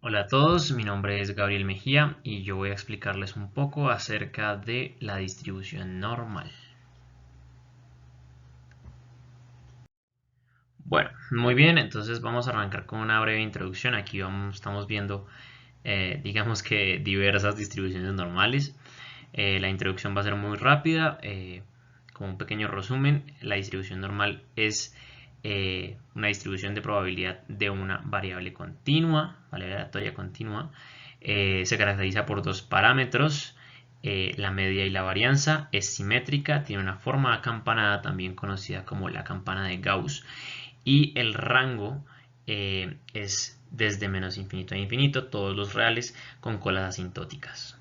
Hola a todos, mi nombre es Gabriel Mejía y yo voy a explicarles un poco acerca de la distribución normal. Bueno, muy bien, entonces vamos a arrancar con una breve introducción. Aquí estamos viendo, digamos que diversas distribuciones normales. La introducción va a ser muy rápida. Como un pequeño resumen, la distribución normal es una distribución de probabilidad de una variable continua, variable aleatoria continua. Se caracteriza por dos parámetros, la media y la varianza. Es simétrica, tiene una forma acampanada, también conocida como la campana de Gauss, y el rango es desde menos infinito a infinito, todos los reales con colas asintóticas.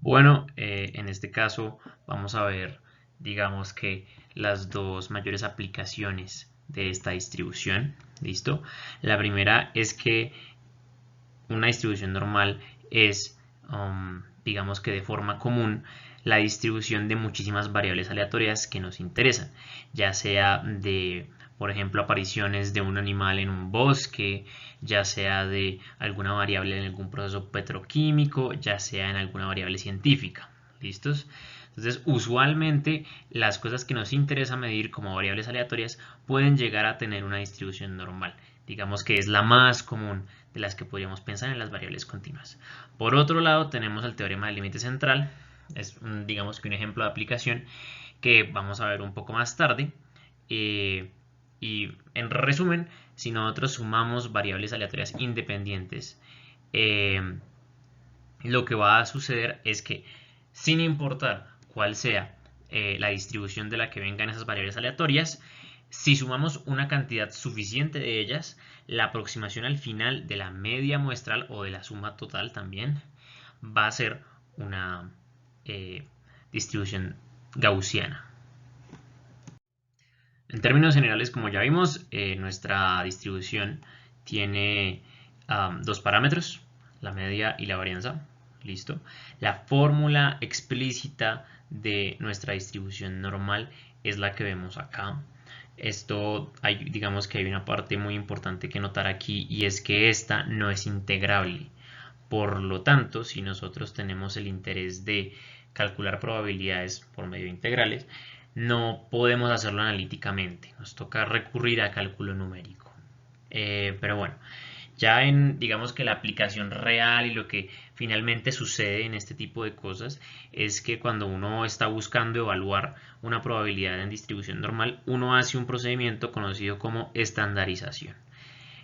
Bueno, en este caso vamos a ver, digamos que las dos mayores aplicaciones de esta distribución. ¿Listo? La primera es que una distribución normal es, digamos que de forma común, la distribución de muchísimas variables aleatorias que nos interesan, ya sea de, por ejemplo, apariciones de un animal en un bosque, ya sea de alguna variable en algún proceso petroquímico, ya sea en alguna variable científica. ¿Listos? Entonces, usualmente las cosas que nos interesa medir como variables aleatorias pueden llegar a tener una distribución normal. Digamos que es la más común de las que podríamos pensar en las variables continuas. Por otro lado, tenemos el teorema del límite central. Es digamos que un ejemplo de aplicación que vamos a ver un poco más tarde. Y en resumen, si nosotros sumamos variables aleatorias independientes, lo que va a suceder es que sin importar cuál sea la distribución de la que vengan esas variables aleatorias, si sumamos una cantidad suficiente de ellas, la aproximación al final de la media muestral o de la suma total también va a ser una distribución gaussiana. En términos generales, como ya vimos, nuestra distribución tiene dos parámetros, la media y la varianza. Listo. La fórmula explícita de nuestra distribución normal es la que vemos acá. Esto, digamos que hay una parte muy importante que notar aquí, y es que esta no es integrable. Por lo tanto, si nosotros tenemos el interés de calcular probabilidades por medio de integrales, no podemos hacerlo analíticamente, nos toca recurrir a cálculo numérico. Pero bueno, ya en, digamos que la aplicación real y lo que finalmente sucede en este tipo de cosas es que cuando uno está buscando evaluar una probabilidad en distribución normal, uno hace un procedimiento conocido como estandarización.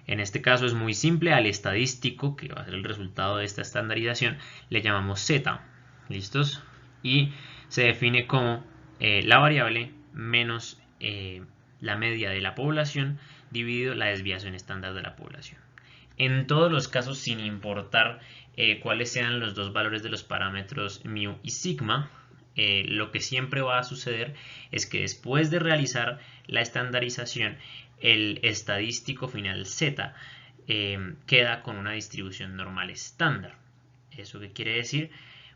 En este caso es muy simple, al estadístico, que va a ser el resultado de esta estandarización, le llamamos z. ¿Listos? Y se define como la variable menos la media de la población dividido la desviación estándar de la población. En todos los casos, sin importar cuáles sean los dos valores de los parámetros mu y sigma, lo que siempre va a suceder es que después de realizar la estandarización, el estadístico final z queda con una distribución normal estándar. ¿Eso qué quiere decir?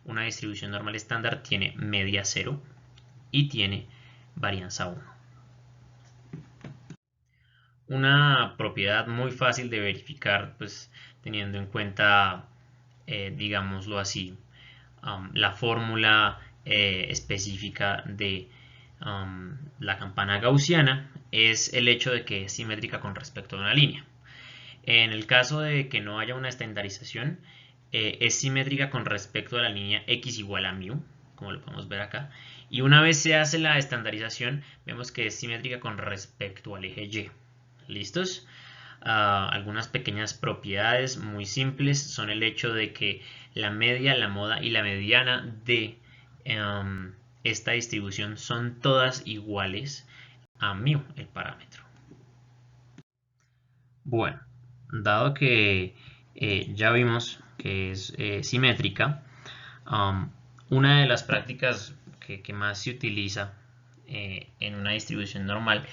Una distribución normal estándar tiene media 0 y tiene varianza 1. Una propiedad muy fácil de verificar, pues teniendo en cuenta, digámoslo así, la fórmula específica de la campana gaussiana es el hecho de que es simétrica con respecto a una línea. En el caso de que no haya una estandarización, es simétrica con respecto a la línea x igual a mu, como lo podemos ver acá. Y una vez se hace la estandarización, vemos que es simétrica con respecto al eje y. ¿Listos? Algunas pequeñas propiedades muy simples son el hecho de que la media, la moda y la mediana de esta distribución son todas iguales a mu, el parámetro. Bueno, dado que ya vimos que es simétrica, um, una de las prácticas que más se utiliza en una distribución normal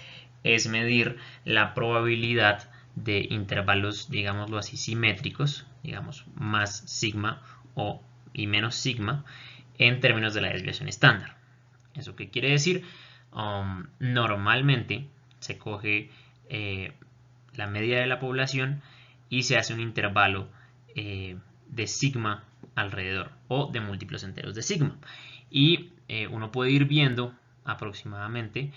es medir la probabilidad de intervalos, digámoslo así, simétricos, digamos más sigma y menos sigma, en términos de la desviación estándar. ¿Eso qué quiere decir? Normalmente se coge la media de la población y se hace un intervalo de sigma alrededor o de múltiplos enteros de sigma. Y uno puede ir viendo aproximadamente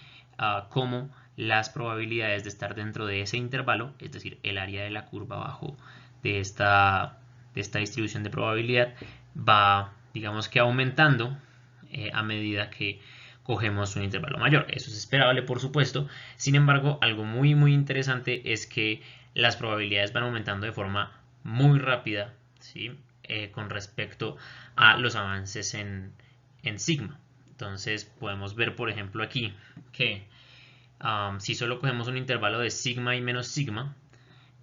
cómo las probabilidades de estar dentro de ese intervalo, es decir, el área de la curva abajo de esta distribución de probabilidad, va, digamos que aumentando a medida que cogemos un intervalo mayor. Eso es esperable, por supuesto. Sin embargo, algo muy interesante es que las probabilidades van aumentando de forma muy rápida, ¿sí? Con respecto a los avances en sigma. Entonces podemos ver, por ejemplo, aquí que si solo cogemos un intervalo de sigma y menos sigma,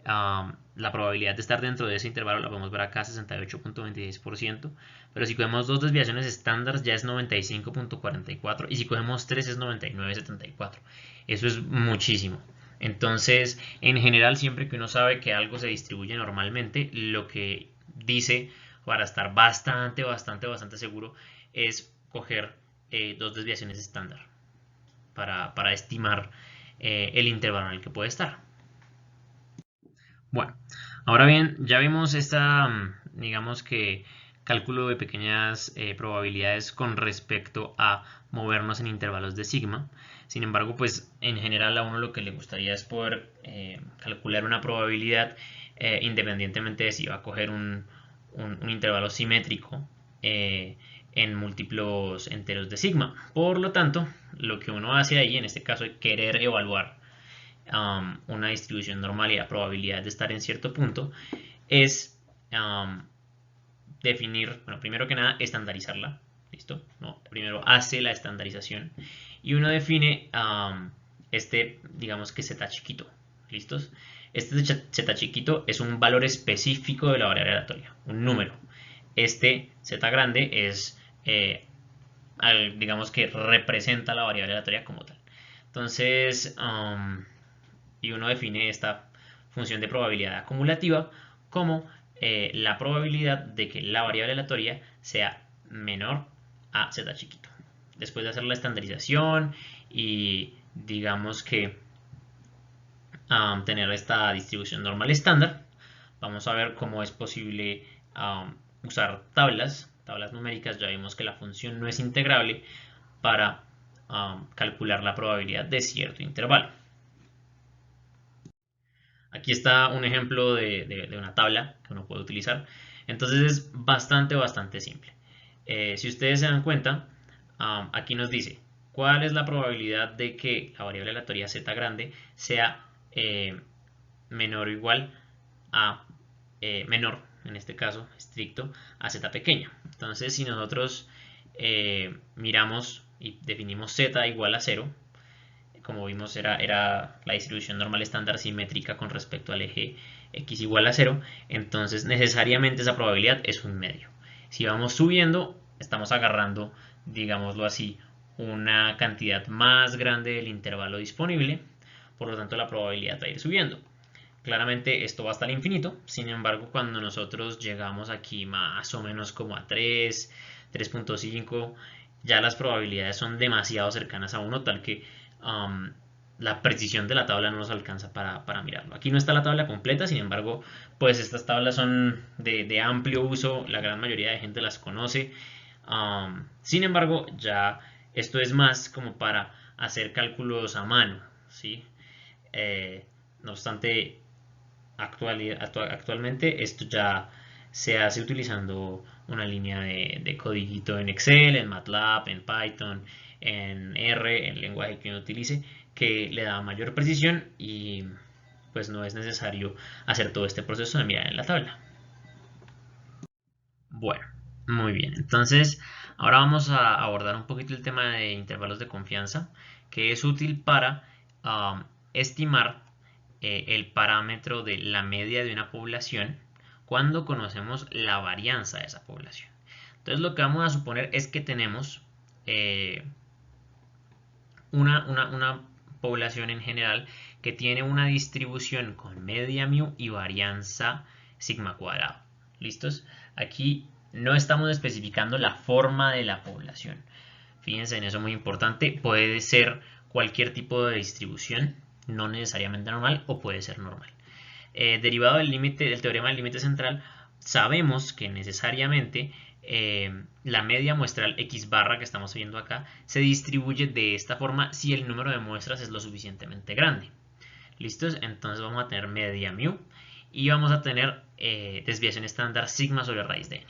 la probabilidad de estar dentro de ese intervalo la podemos ver acá, 68.26%, pero si cogemos dos desviaciones estándar ya es 95.44 y si cogemos 3 es 99.74. Eso es muchísimo. Entonces, en general, siempre que uno sabe que algo se distribuye normalmente, lo que dice para estar bastante seguro es coger dos desviaciones estándar para estimar el intervalo en el que puede estar. Bueno, ahora bien, ya vimos esta, digamos que, cálculo de pequeñas probabilidades con respecto a movernos en intervalos de sigma. Sin embargo, pues en general a uno lo que le gustaría es poder calcular una probabilidad independientemente de si va a coger un intervalo simétrico en múltiplos enteros de sigma. Por lo tanto, lo que uno hace ahí, en este caso, es querer evaluar una distribución normal y la probabilidad de estar en cierto punto, es definir, bueno, primero que nada, estandarizarla. ¿Listo? No, primero hace la estandarización y uno define digamos que z chiquito. ¿Listos? Este z chiquito es un valor específico de la variable aleatoria, un número. Este z grande es, digamos que representa la variable aleatoria como tal. Entonces, y uno define esta función de probabilidad acumulativa como la probabilidad de que la variable aleatoria sea menor a z chiquito. Después de hacer la estandarización y digamos que tener esta distribución normal estándar, vamos a ver cómo es posible usar tablas numéricas. Ya vimos que la función no es integrable para calcular la probabilidad de cierto intervalo. Aquí está un ejemplo de una tabla que uno puede utilizar. Entonces es bastante simple. Si ustedes se dan cuenta, aquí nos dice cuál es la probabilidad de que la variable aleatoria z grande sea menor o igual a menor, en este caso estricto, a z pequeña. Entonces si nosotros miramos y definimos z igual a 0, como vimos era la distribución normal estándar simétrica con respecto al eje x igual a 0, entonces necesariamente esa probabilidad es un medio. Si vamos subiendo, estamos agarrando, digámoslo así, una cantidad más grande del intervalo disponible, por lo tanto la probabilidad va a ir subiendo. Claramente esto va hasta el infinito, sin embargo cuando nosotros llegamos aquí más o menos como a 3, 3.5, ya las probabilidades son demasiado cercanas a 1, tal que la precisión de la tabla no nos alcanza para mirarlo. Aquí no está la tabla completa, sin embargo, pues estas tablas son de amplio uso, la gran mayoría de gente las conoce. Sin embargo, ya esto es más como para hacer cálculos a mano, ¿sí? No obstante, actualmente esto ya se hace utilizando una línea de codiguito en Excel, en MATLAB, en Python, en R, el lenguaje que uno utilice, que le da mayor precisión y pues no es necesario hacer todo este proceso de mirar en la tabla. Bueno, muy bien. Entonces, ahora vamos a abordar un poquito el tema de intervalos de confianza, que es útil para estimar el parámetro de la media de una población cuando conocemos la varianza de esa población. Entonces, lo que vamos a suponer es que tenemos una población en general que tiene una distribución con media mu y varianza sigma cuadrado. ¿Listos? Aquí no estamos especificando la forma de la población. Fíjense en eso, muy importante. Puede ser cualquier tipo de distribución, no necesariamente normal, o puede ser normal. derivado del límite del teorema del límite central, sabemos que necesariamente la media muestral X barra que estamos viendo acá se distribuye de esta forma si el número de muestras es lo suficientemente grande. ¿Listos? Entonces vamos a tener media mu y vamos a tener desviación estándar sigma sobre raíz de n.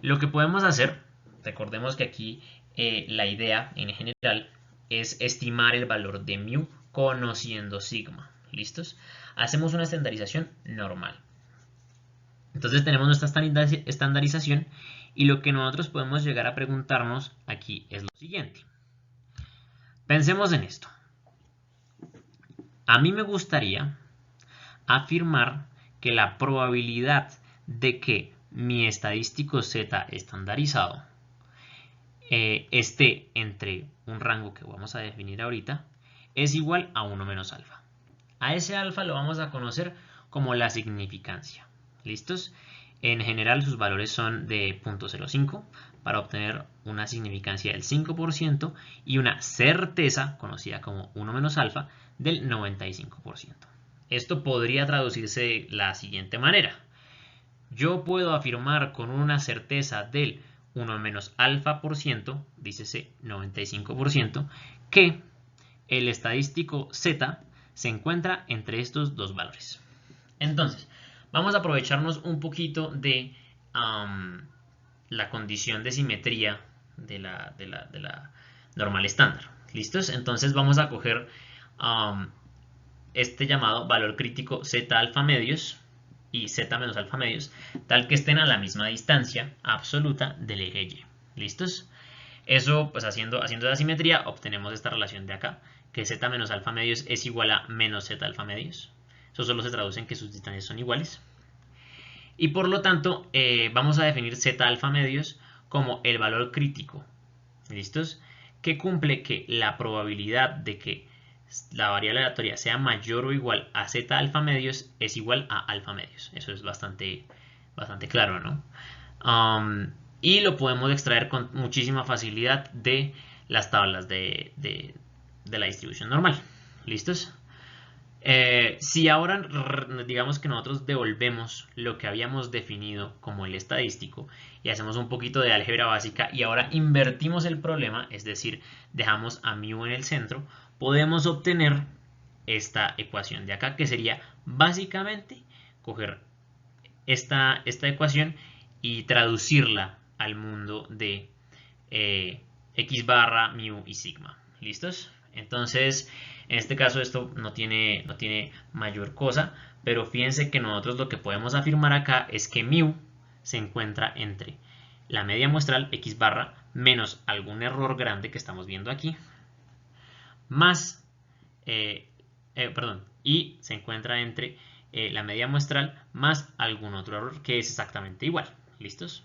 Lo que podemos hacer, recordemos que aquí la idea en general es estimar el valor de mu conociendo sigma. ¿Listos? Hacemos una estandarización normal. Entonces tenemos nuestra estandarización y lo que nosotros podemos llegar a preguntarnos aquí es lo siguiente. Pensemos en esto. A mí me gustaría afirmar que la probabilidad de que mi estadístico Z estandarizado esté entre un rango que vamos a definir ahorita es igual a 1 menos alfa. A ese alfa lo vamos a conocer como la significancia. ¿Listos? En general sus valores son de 0.05 para obtener una significancia del 5% y una certeza conocida como 1 menos alfa del 95%. Esto podría traducirse de la siguiente manera. Yo puedo afirmar con una certeza del 1 menos alfa por ciento, dícese 95%, que el estadístico Z se encuentra entre estos dos valores. Entonces, vamos a aprovecharnos un poquito de la condición de simetría de la normal estándar. ¿Listos? Entonces vamos a coger este llamado valor crítico Z alfa medios y Z menos alfa medios, tal que estén a la misma distancia absoluta del eje Y. ¿Listos? Eso, pues haciendo la simetría, obtenemos esta relación de acá, que Z menos alfa medios es igual a menos Z alfa medios. Eso solo se traduce en que sus distancias son iguales. Y por lo tanto, vamos a definir Z alfa medios como el valor crítico. ¿Listos? Que cumple que la probabilidad de que la variable aleatoria sea mayor o igual a Z alfa medios es igual a alfa medios. Eso es bastante claro, ¿no? Y lo podemos extraer con muchísima facilidad de las tablas de la distribución normal. ¿Listos? Si ahora digamos que nosotros devolvemos lo que habíamos definido como el estadístico y hacemos un poquito de álgebra básica y ahora invertimos el problema, es decir, dejamos a mu en el centro, podemos obtener esta ecuación de acá, que sería básicamente coger esta ecuación y traducirla al mundo de x barra, mu y sigma. ¿Listos? Entonces, en este caso esto no tiene mayor cosa, pero fíjense que nosotros lo que podemos afirmar acá es que mu se encuentra entre la media muestral x barra menos algún error grande que estamos viendo aquí, más, y se encuentra entre la media muestral más algún otro error que es exactamente igual. ¿Listos?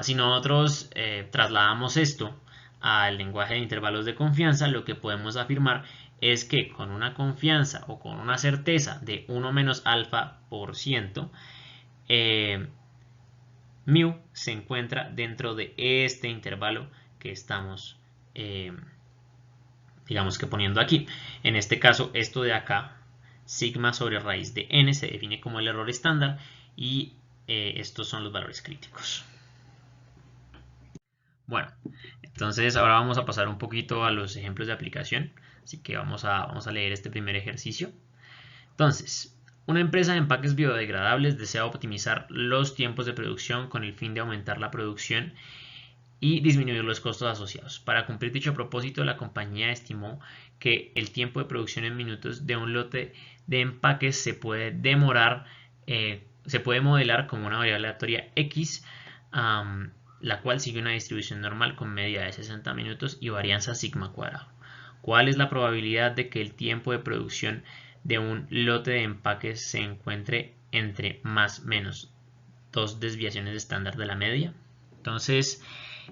Si nosotros trasladamos esto al lenguaje de intervalos de confianza, lo que podemos afirmar es que con una confianza o con una certeza de 1 menos alfa por ciento, mu se encuentra dentro de este intervalo que estamos, digamos que poniendo aquí. En este caso, esto de acá, sigma sobre raíz de n, se define como el error estándar y estos son los valores críticos. Bueno, entonces ahora vamos a pasar un poquito a los ejemplos de aplicación. Así que vamos a leer este primer ejercicio. Entonces, una empresa de empaques biodegradables desea optimizar los tiempos de producción con el fin de aumentar la producción y disminuir los costos asociados. Para cumplir dicho propósito, la compañía estimó que el tiempo de producción en minutos de un lote de empaques se puede modelar como una variable aleatoria X, la cual sigue una distribución normal con media de 60 minutos y varianza sigma cuadrado. ¿Cuál es la probabilidad de que el tiempo de producción de un lote de empaques se encuentre entre más o menos 2 desviaciones estándar de la media? Entonces,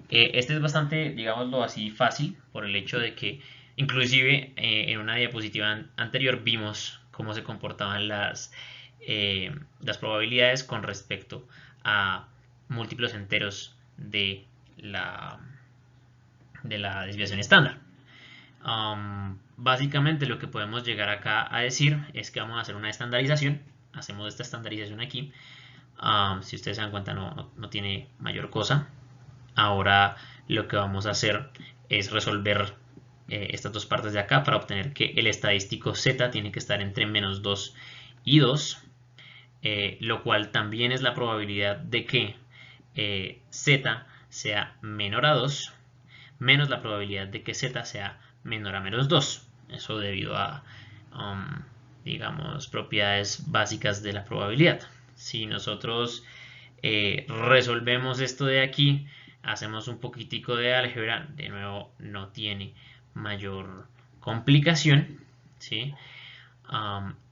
este es bastante, digámoslo así, fácil por el hecho de que inclusive en una diapositiva anterior vimos cómo se comportaban las probabilidades con respecto a múltiplos enteros de la desviación estándar. básicamente lo que podemos llegar acá a decir es que vamos a hacer una estandarización. Hacemos esta estandarización aquí. Si ustedes se dan cuenta, no tiene mayor cosa. Ahora lo que vamos a hacer es resolver estas dos partes de acá para obtener que el estadístico z tiene que estar entre menos 2 y 2, lo cual también es la probabilidad de que z sea menor a 2 menos la probabilidad de que z sea menor a menos 2. Eso debido a, digamos, propiedades básicas de la probabilidad. Si nosotros resolvemos esto de aquí, hacemos un poquitico de álgebra, de nuevo no tiene mayor complicación, ¿sí?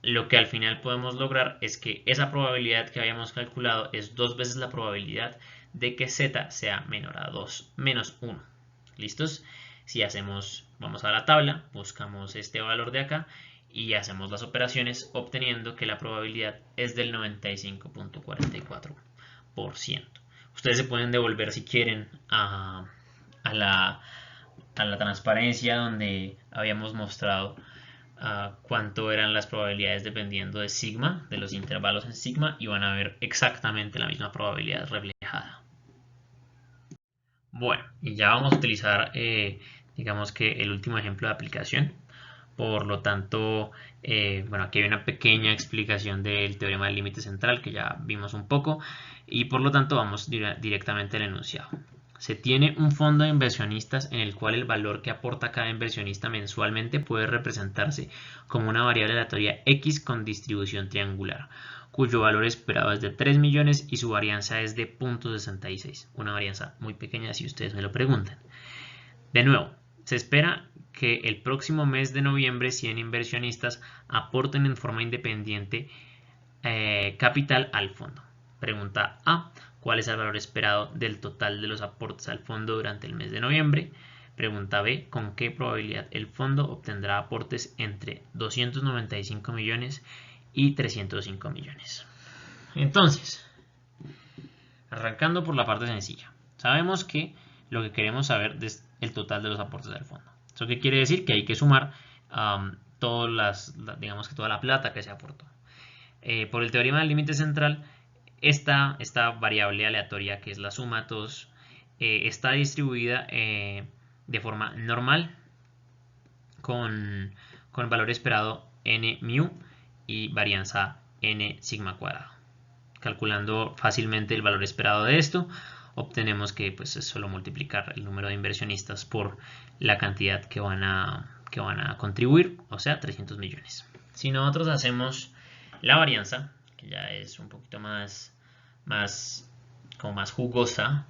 Lo que al final podemos lograr es que esa probabilidad que habíamos calculado es 2 veces la probabilidad de que z sea menor a 2 menos 1. ¿Listos? Si hacemos, vamos a la tabla, buscamos este valor de acá y hacemos las operaciones obteniendo que la probabilidad es del 95.44%. Ustedes se pueden devolver si quieren a la transparencia donde habíamos mostrado cuánto eran las probabilidades dependiendo de sigma, de los intervalos en sigma, y van a ver exactamente la misma probabilidad reflejada. Bueno, y ya vamos a utilizar, digamos que el último ejemplo de aplicación. Por lo tanto, bueno, aquí hay una pequeña explicación del teorema del límite central que ya vimos un poco, y por lo tanto vamos directamente al enunciado. Se tiene un fondo de inversionistas en el cual el valor que aporta cada inversionista mensualmente puede representarse como una variable aleatoria X con distribución triangular, cuyo valor esperado es de 3 millones y su varianza es de 0.66. Una varianza muy pequeña si ustedes me lo preguntan. De nuevo, se espera que el próximo mes de noviembre 100 inversionistas aporten en forma independiente capital al fondo. Pregunta A. ¿Cuál es el valor esperado del total de los aportes al fondo durante el mes de noviembre? Pregunta B. ¿Con qué probabilidad el fondo obtendrá aportes entre 295 millones y 305 millones? Entonces, arrancando por la parte sencilla. Sabemos que lo que queremos saber es el total de los aportes del fondo. ¿Eso qué quiere decir? Que hay que sumar digamos que toda la plata que se aportó. Por el teorema del límite central, esta variable aleatoria, que es la suma de todos, está distribuida de forma normal con el valor esperado n mu y varianza n sigma cuadrado. Calculando fácilmente el valor esperado de esto, obtenemos que pues, es solo multiplicar el número de inversionistas por la cantidad que van a contribuir, o sea, 300 millones. Si nosotros hacemos la varianza, que ya es un poquito más jugosa,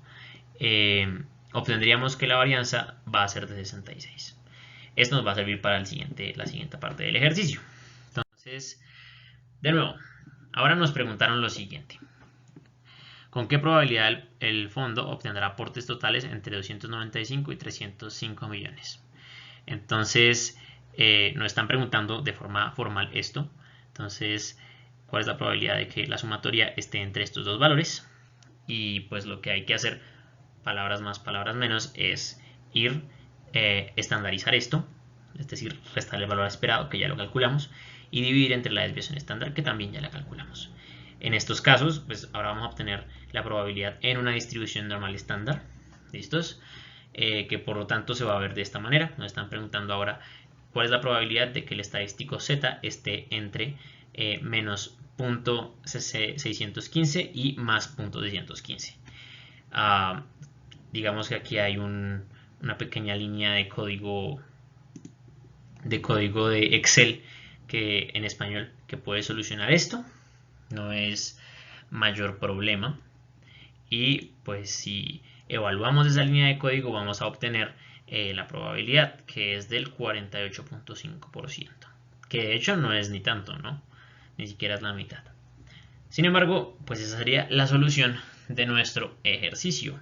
obtendríamos que la varianza va a ser de 66. Esto nos va a servir para la siguiente parte del ejercicio. Entonces, de nuevo, ahora nos preguntaron lo siguiente. ¿Con qué probabilidad el fondo obtendrá aportes totales entre 295 y 305 millones? Entonces, nos están preguntando de forma formal esto. Entonces, ¿cuál es la probabilidad de que la sumatoria esté entre estos dos valores? Y pues lo que hay que hacer, palabras más, palabras menos, es ir estandarizar esto, es decir, restar el valor esperado, que ya lo calculamos, y dividir entre la desviación estándar, que también ya la calculamos. En estos casos, pues ahora vamos a obtener la probabilidad en una distribución normal estándar, ¿listos? Que por lo tanto se va a ver de esta manera. Nos están preguntando ahora cuál es la probabilidad de que el estadístico z esté entre menos 0.615 y más 0.615. Digamos que aquí hay una pequeña línea de código de Excel que en español que puede solucionar esto. No es mayor problema. Y pues si evaluamos esa línea de código vamos a obtener la probabilidad, que es del 48.5%, que de hecho no es ni tanto, ¿no? Ni siquiera es la mitad. Sin embargo, pues esa sería la solución de nuestro ejercicio.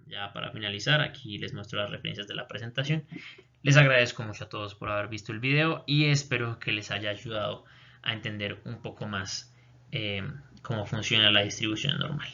Ya para finalizar, aquí les muestro las referencias de la presentación. Les agradezco mucho a todos por haber visto el video y espero que les haya ayudado a entender un poco más cómo funciona la distribución normal.